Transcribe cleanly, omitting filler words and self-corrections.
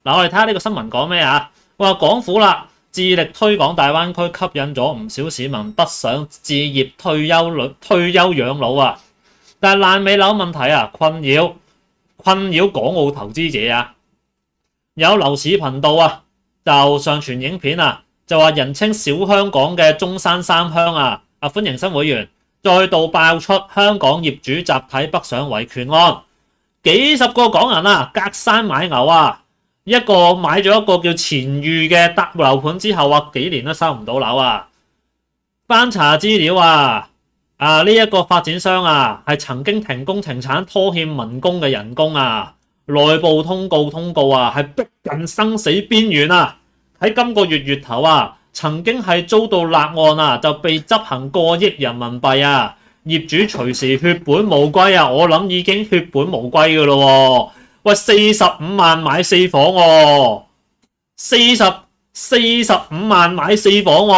嗱，我哋睇下呢個新聞講咩啊？話港府啦，致力推廣大灣區，吸引咗唔少市民北上置業、退休養老啊。但係爛尾樓問題啊，困擾港澳投資者啊。有樓市頻道啊，就上傳影片啊，就話人稱小香港嘅中山三鄉啊，歡迎新會員再度爆出香港業主集體北上維權案，幾十個港人啊，隔山買牛啊！一個買咗一個叫前裕嘅搭樓盤之後啊，幾年都收唔到樓啊！翻查資料啊，呢一個發展商啊，係曾經停工停產拖欠民工嘅人工啊，內部通告啊，係逼近生死邊緣啊！喺今個月頭啊，曾經係遭到立案啊，就被執行過億人民幣啊！業主隨時血本無歸啊！我諗已經血本無歸㗎咯喎！喂，45萬買4房喎，45萬買4房喎。